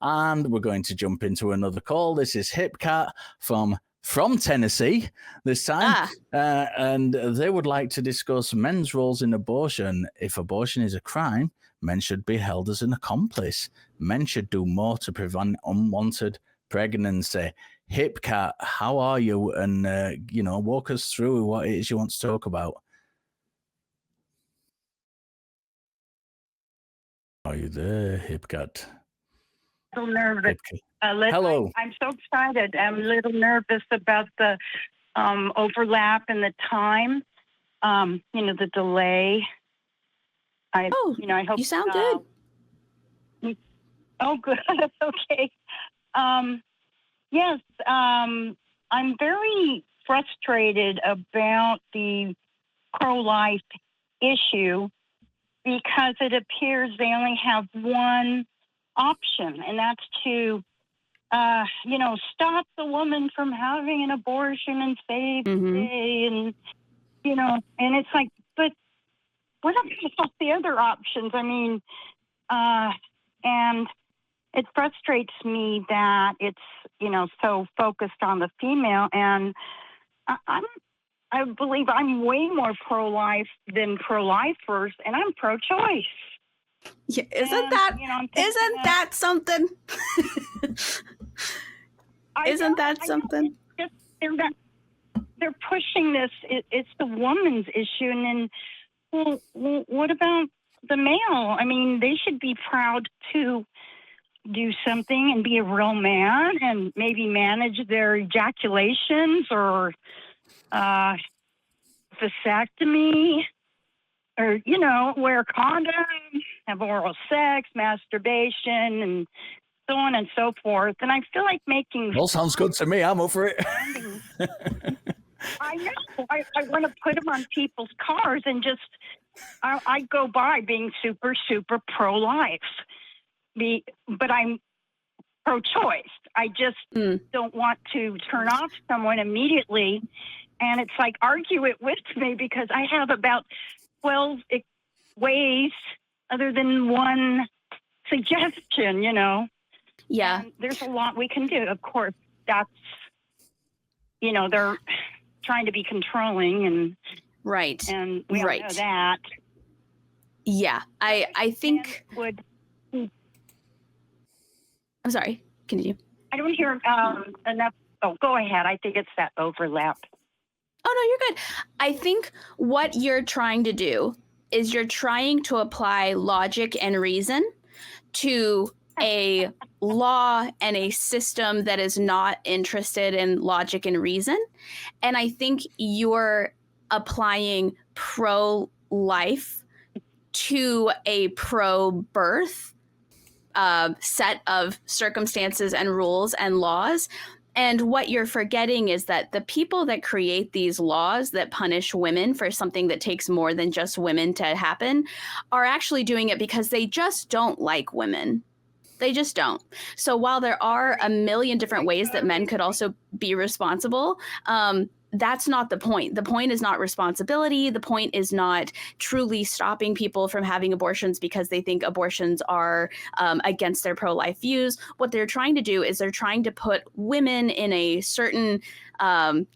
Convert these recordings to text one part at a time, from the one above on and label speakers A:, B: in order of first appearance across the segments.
A: And we're going to jump into another call. This is Hipcat from Tennessee this time. And they would like to discuss men's roles in abortion. If abortion is a crime, men should be held as an accomplice. Men should do more to prevent unwanted pregnancy. Hipcat, how are you? And, walk us through what it is you want to talk about. Are you there, Hipcat?
B: A little nervous.
A: Hello.
B: I'm so excited. I'm a little nervous about the overlap in the time, the delay. I hope
C: you sound good.
B: Oh, good. Okay. Yes, I'm very frustrated about the pro-life issue because it appears they only have one option, and that's to, stop the woman from having an abortion and save the day, and it's like, but what about the other options? I mean, and it frustrates me that it's, so focused on the female, and I believe I'm way more pro-life than pro-lifers, and I'm pro-choice.
C: Yeah, isn't that something? Isn't that something?
B: They're pushing this. It's the woman's issue, and then, well, what about the male? I mean, they should be proud to do something and be a real man and maybe manage their ejaculations or vasectomy, or, wear condoms, have oral sex, masturbation, and so on and so forth. And I feel like making...
A: All sounds good to me. I'm over it.
B: I know. I want to put them on people's cars and just... I go by being super, super pro-life. But I'm pro-choice. I just don't want to turn off someone immediately. And it's like, argue it with me, because I have about 12 ways other than one suggestion,
C: Yeah.
B: And there's a lot we can do. Of course, that's, they're trying to be controlling, and
C: right.
B: And we all know that.
C: Yeah. I think... I'm sorry. Continue.
B: I don't hear enough. Oh, go ahead. I think it's that overlap.
C: Oh, no, you're good. I think what you're trying to do is you're trying to apply logic and reason to a law and a system that is not interested in logic and reason. And I think you're applying pro-life to a pro-birth set of circumstances and rules and laws. And what you're forgetting is that the people that create these laws that punish women for something that takes more than just women to happen are actually doing it because they just don't like women. They just don't. So while there are a million different ways that men could also be responsible, that's not the point. The point is not responsibility. The point is not truly stopping people from having abortions because they think abortions are against their pro-life views. What they're trying to do is they're trying to put women in a certain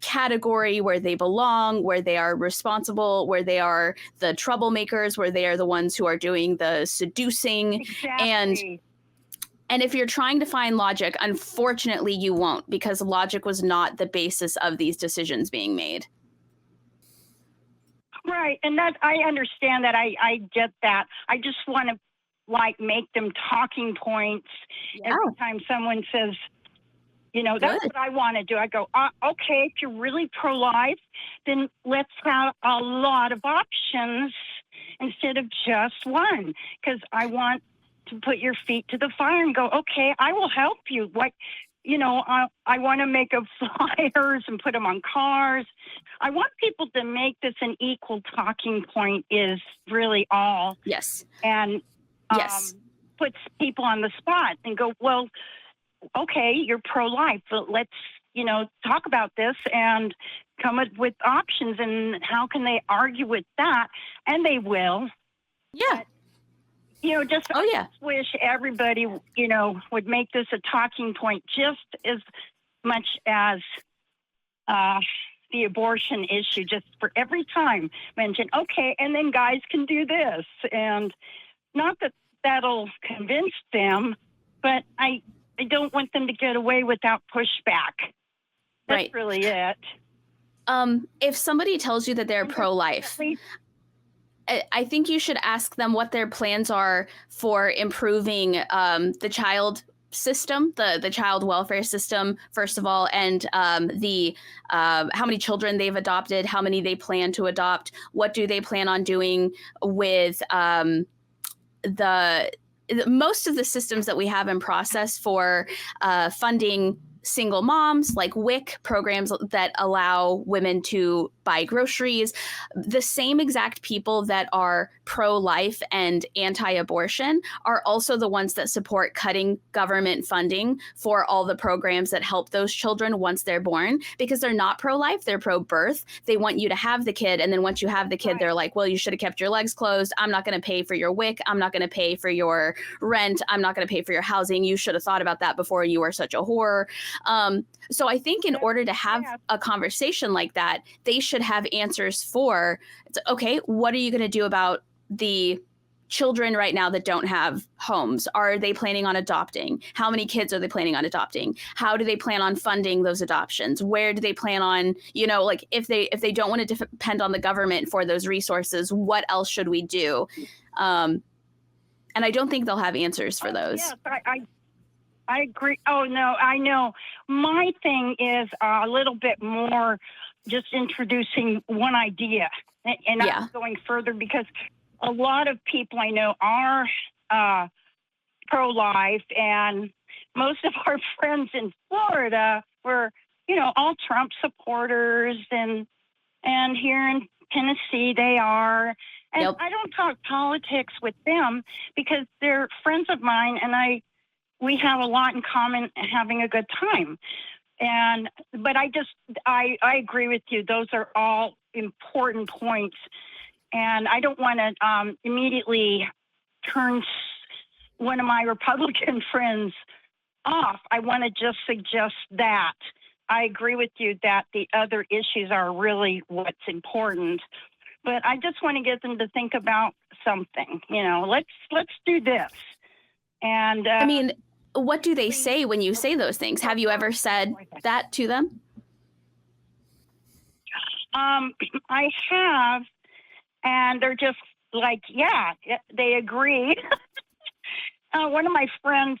C: category where they belong, where they are responsible, where they are the troublemakers, where they are the ones who are doing the seducing.
B: Exactly.
C: And if you're trying to find logic, unfortunately, you won't, because logic was not the basis of these decisions being made.
B: Right. And that I understand that. I get that. I just want to make them talking points every time someone says, that's what I want to do. I go, okay, if you're really pro-life, then let's have a lot of options instead of just one, because I want to put your feet to the fire and go, okay, I will help you. I want to make up flyers and put them on cars. I want people to make this an equal talking point is really all.
C: Yes.
B: And puts people on the spot and go, well, okay, you're pro-life, but let's, talk about this and come up with options and how can they argue with that? And they will.
C: Yeah.
B: Just
C: Oh, yeah.
B: I just wish everybody, would make this a talking point just as much as the abortion issue, just for every time mention, okay, and then guys can do this. And not that that'll convince them, but I don't want them to get away without pushback. That's
C: Right.
B: really it.
C: If somebody tells you that they're pro-life, I think you should ask them what their plans are for improving the child system, the child welfare system, first of all, and how many children they've adopted, how many they plan to adopt, what do they plan on doing with most of the systems that we have in process for funding single moms, like WIC programs that allow women to buy groceries. The same exact people that are pro-life and anti-abortion are also the ones that support cutting government funding for all the programs that help those children once they're born, because they're not pro-life, they're pro-birth. They want you to have the kid, and then once you have the kid, they're like, well, you should have kept your legs closed. I'm not going to pay for your WIC. I'm not going to pay for your rent. I'm not going to pay for your housing. You should have thought about that before you were such a whore. So I think in order to have a conversation like that, they should have answers for, okay, what are you going to do about the children right now that don't have homes? Are they planning on adopting? How many kids are they planning on adopting? How do they plan on funding those adoptions? Where do they plan on, like if they don't want to depend on the government for those resources, what else should we do? And I don't think they'll have answers for those.
B: Yes, I agree. Oh, no, I know. My thing is a little bit more just introducing one idea and not going further, because a lot of people I know are pro-life, and most of our friends in Florida were, all Trump supporters, and here in Tennessee they are. And I don't talk politics with them because they're friends of mine, and we have a lot in common and having a good time. But I agree with you. Those are all important points. And I don't want to immediately turn one of my Republican friends off. I want to just suggest that. I agree with you that the other issues are really what's important. But I just want to get them to think about something. Let's do this. And
C: I mean, what do they say when you say those things? Have you ever said that to them?
B: I have, and they're just like, yeah, they agree. One of my friends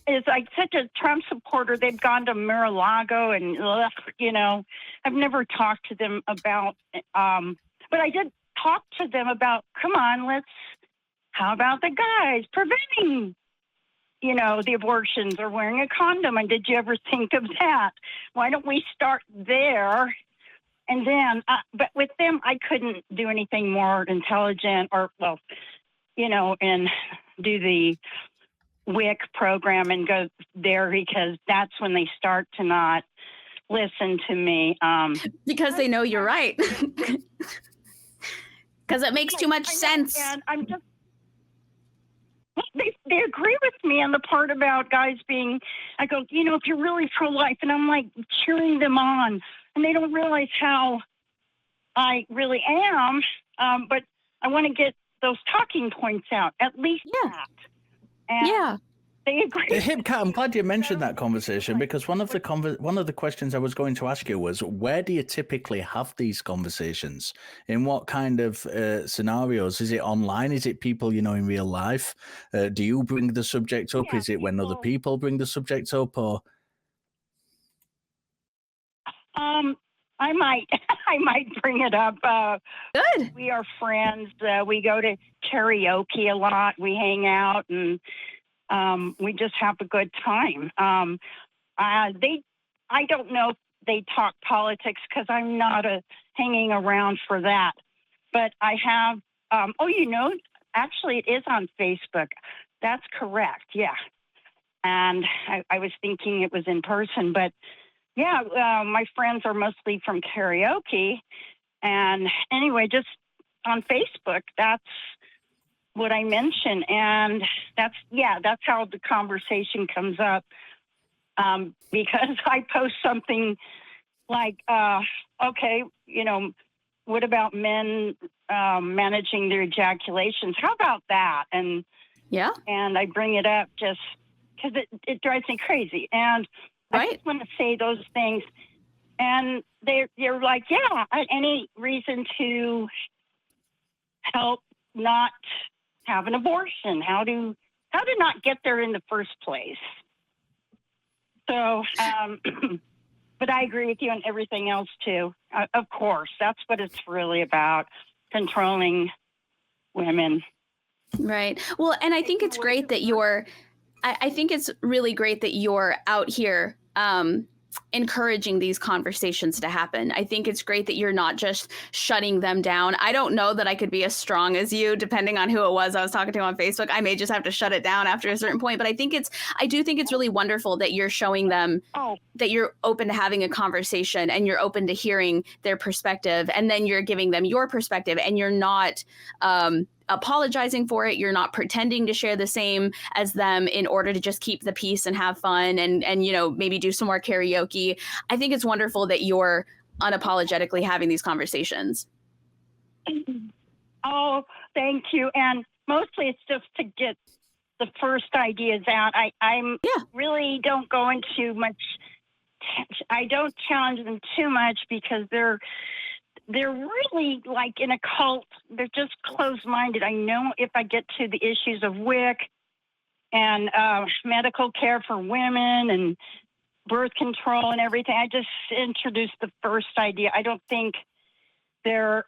B: is like such a Trump supporter. They've gone to Mar-a-Lago, and I've never talked to them about, but I did talk to them about, come on, how about the guys preventing the abortions or wearing a condom? And did you ever think of that? Why don't we start there? And then, but with them, I couldn't do anything more intelligent and do the WIC program and go there, because that's when they start to not listen to me.
C: Because they know you're right. Because it makes too much sense.
B: And I'm just, they agree with me on the part about guys being, I go, if you're really pro-life, and I'm like cheering them on, and they don't realize how I really am. But I want to get those talking points out, at least that. And they agree.
A: Hipcat, I'm glad you mentioned that conversation, because one of the questions I was going to ask you was, where do you typically have these conversations? In what kind of scenarios? Is it online? Is it people in real life? Do you bring the subject up? Is it when other people bring the subject up? Or
B: I might bring it up.
C: Good.
B: We are friends. We go to karaoke a lot. We hang out, and we just have a good time. I don't know if they talk politics, because I'm not hanging around for that. But I have, actually it is on Facebook. That's correct, yeah. And I was thinking it was in person, but yeah, my friends are mostly from karaoke. And anyway, just on Facebook, that's what I mentioned. And that's how the conversation comes up. Because I post something like, okay, what about men managing their ejaculations? How about that? And I bring it up just because it drives me crazy. And I just want to say those things. And they're like, yeah, any reason to help not have an abortion? How to not get there in the first place? So, but I agree with you on everything else too. Of course, that's what it's really about, controlling women.
C: Right. Well, and I think it's great that I think it's really great that you're out here encouraging these conversations to happen. I think it's great that you're not just shutting them down. I don't know that I could be as strong as you, depending on who it was I was talking to on Facebook. I may just have to shut it down after a certain point. But I do think it's really wonderful that you're showing them that you're open to having a conversation and you're open to hearing their perspective. And then you're giving them your perspective and you're not apologizing for it. You're not pretending to share the same as them in order to just keep the peace and have fun and maybe do some more karaoke. I think it's wonderful that you're unapologetically having these conversations.
B: Oh, thank you. And mostly it's just to get the first ideas out. I really don't go into much. I don't challenge them too much because they're really like in a cult. They're just closed-minded. I know if I get to the issues of WIC and medical care for women and birth control and everything, I just introduce the first idea. I don't think they don't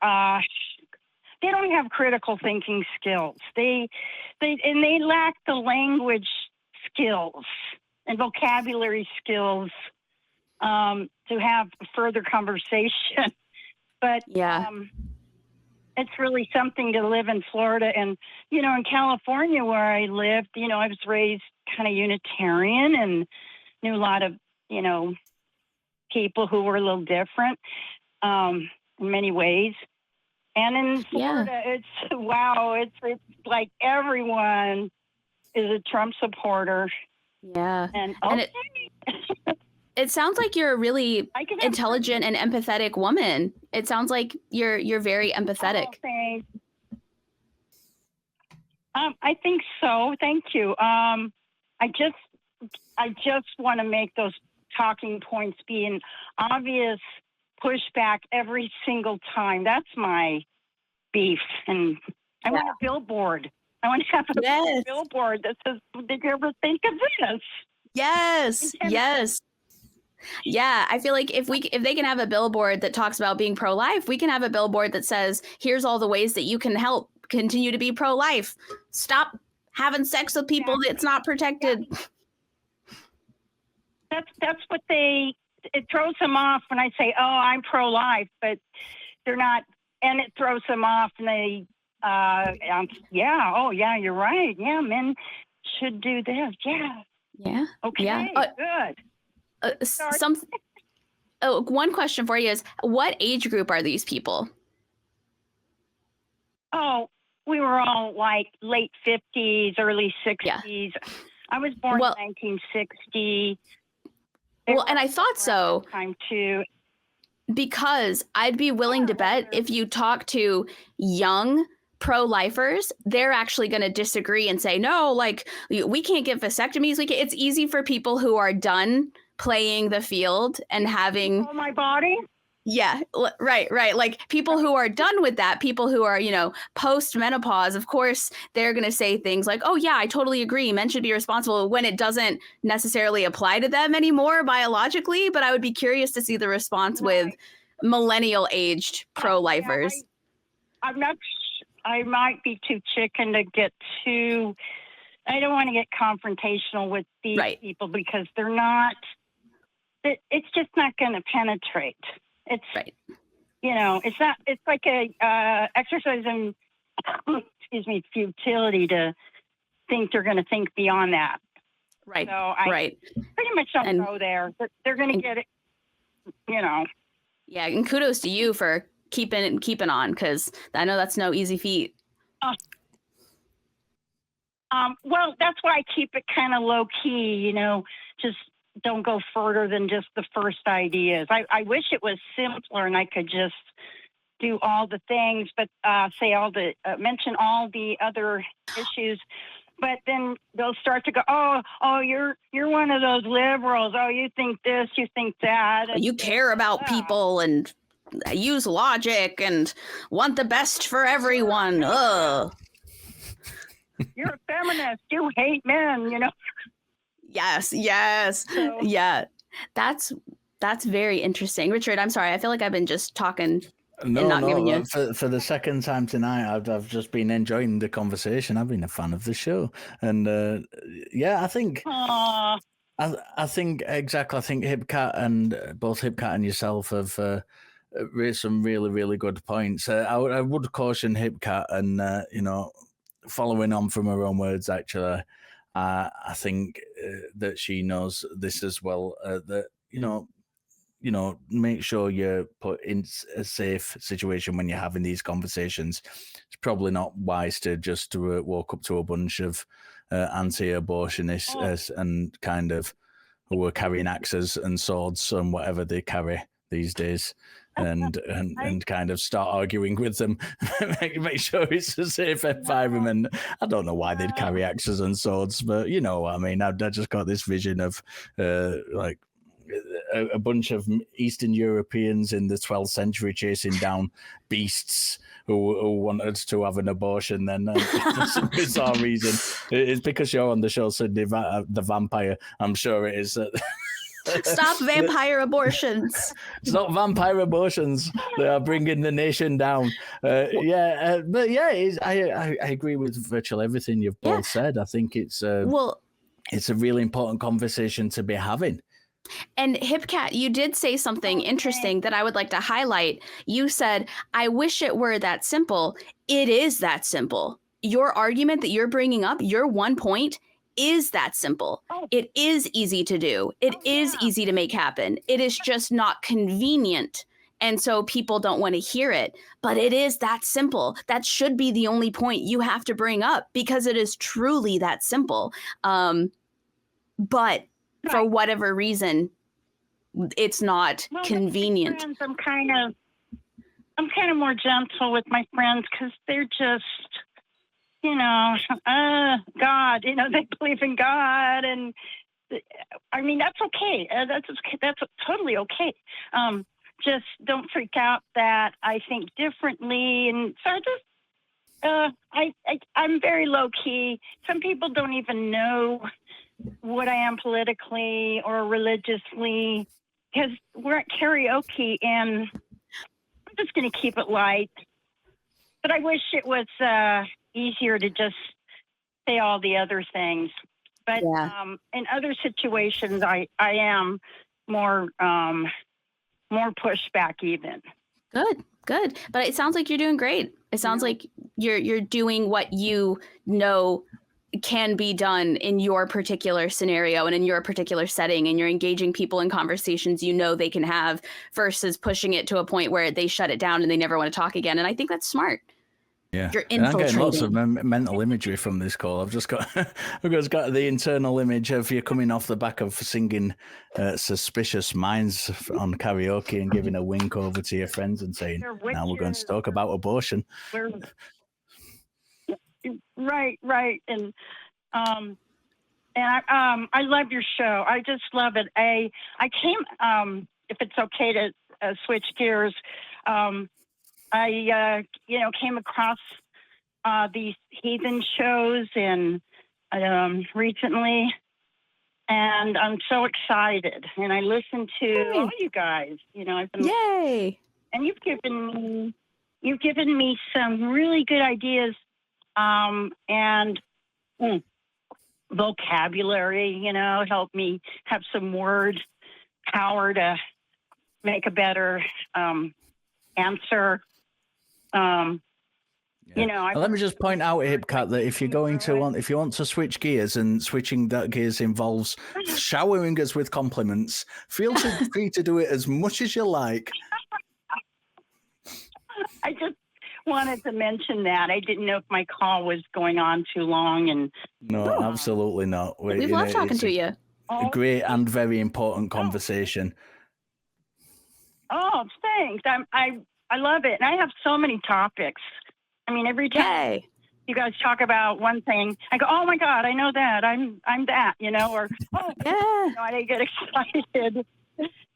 B: have critical thinking skills. They lack the language skills and vocabulary skills to have further conversation. But it's really something to live in Florida. And, in California where I lived, I was raised kind of Unitarian and knew a lot of, people who were a little different in many ways. And in Florida, it's like everyone is a Trump supporter.
C: Yeah. And it sounds like you're a really intelligent and empathetic woman. It sounds like you're very empathetic.
B: I think so. Thank you. I just want to make those talking points be an obvious pushback every single time. That's my beef. And I want a billboard. I want to have a billboard that says, "Did you ever think of this?"
C: Yes. Yes. Yeah, I feel like if they can have a billboard that talks about being pro-life, we can have a billboard that says, here's all the ways that you can help continue to be pro-life. Stop having sex with people that's not protected.
B: That's what it throws them off when I say, oh, I'm pro-life, but they're not, and it throws them off and they, you're right. Yeah, men should do this. Yeah.
C: Yeah.
B: Okay, good.
C: One question for you is, what age group are these people?
B: Oh, we were all like late 50s, early 60s. Yeah. I was born in 1960.
C: Well, and I thought so.
B: Time too.
C: Because I'd be willing to bet if you talk to young pro-lifers, they're actually going to disagree and say, no, like we can't get vasectomies. It's easy for people who are done playing the field and having
B: my body.
C: Yeah, right. Like people who are done with that, people who are, post menopause, of course, they're going to say things like, oh, yeah, I totally agree. Men should be responsible when it doesn't necessarily apply to them anymore biologically. But I would be curious to see the response with millennial aged pro-lifers.
B: I might be too chicken to get too. I don't want to get confrontational with these people because they're not. It's just not going to penetrate. It's it's not. It's like a exercise in futility to think they're going to think beyond that.
C: Right.
B: So I pretty much don't go there. But they're going to get it.
C: Yeah, and kudos to you for keeping on, because I know that's no easy feat.
B: Well, that's why I keep it kind of low key, just don't go further than just the first ideas. I wish it was simpler and I could just do all the things, but mention all the other issues. But then they'll start to go, oh, you're one of those liberals. Oh, you think this, you think that. And
C: you care about people and use logic and want the best for everyone. Ugh.
B: You're a feminist. You hate men,
C: Yes. So, yeah. That's very interesting. Richard, I'm sorry. I feel like I've been just talking.
A: No. For the second time tonight, I've just been enjoying the conversation. I've been a fan of the show, and I think.
B: Aww.
A: I think exactly. I think Hipcat and both Hipcat and yourself have raised some really, really good points. I would caution Hipcat, and following on from her own words, actually, I think that she knows this as well. That make sure you're put in a safe situation when you're having these conversations. It's probably not wise to just walk up to a bunch of anti-abortionists and kind of who are carrying axes and swords and whatever they carry these days, and kind of start arguing with them. make sure it's a safe environment. I don't know why they'd carry axes and swords, but you know what I mean. I just got this vision of like a bunch of Eastern Europeans in the 12th century chasing down beasts who wanted to have an abortion. Then for some bizarre reason, it's because you're on the show, Sydney, the vampire. I'm sure it is.
C: Stop vampire abortions.
A: It's not vampire abortions. They are bringing the nation down. I agree with virtually everything you've both said. I think it's a really important conversation to be having.
C: And Hipcat, you did say something interesting that I would like to highlight. You said, I wish it were that simple. It is that simple. Your argument that you're bringing up, your one point, is that simple. It is easy to do. It is easy to make happen. It is just not convenient. And so people don't want to hear it. But it is that simple. That should be the only point you have to bring up because it is truly that simple. But for whatever reason, it's not convenient.
B: Friends, I'm kind of more gentle with my friends because they're just, God. They believe in God, and I mean that's okay. That's totally okay. Just don't freak out that I think differently, and so I just I'm very low key. Some people don't even know what I am politically or religiously, because we're at karaoke and I'm just going to keep it light. But I wish it was easier to just say all the other things. But in other situations, I am more pushback even.
C: Good. But it sounds like you're doing great. It sounds like you're doing what you know can be done in your particular scenario and in your particular setting, and you're engaging people in conversations they can have versus pushing it to a point where they shut it down and they never want to talk again. And I think that's smart.
A: Yeah,
C: you're
A: infiltrating. I'm getting lots of mental imagery from this call. I've just got the internal image of you coming off the back of singing Suspicious Minds on karaoke and giving a wink over to your friends and saying, now we're going to talk about abortion.
B: Right. And I love your show. I just love it. I came, if it's okay to switch gears, I came across these heathen shows and recently, and I'm so excited. And I listened to all you guys. I've been,
C: yay!
B: And you've given me some really good ideas. And vocabulary, help me have some word power to make a better answer.
A: Let me just point out, Hipcat, that if you want to switch gears, and switching that gears involves showering us with compliments, feel free to do it as much as you like.
B: wanted to mention that. I didn't know if my call was going on too long. And
A: no, absolutely not.
C: We've loved talking to you.
A: A great and very important conversation.
B: Oh, thanks. I love it. And I have so many topics. I mean, every time you guys talk about one thing, I go, oh my God, I know that. I'm that, or, oh, I get excited.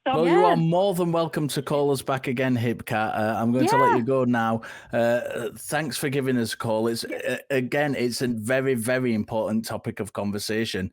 B: So,
A: well, you are more than welcome to call us back again, Hipcat. I'm going to let you go now. Thanks for giving us a call. It's a very, very important topic of conversation.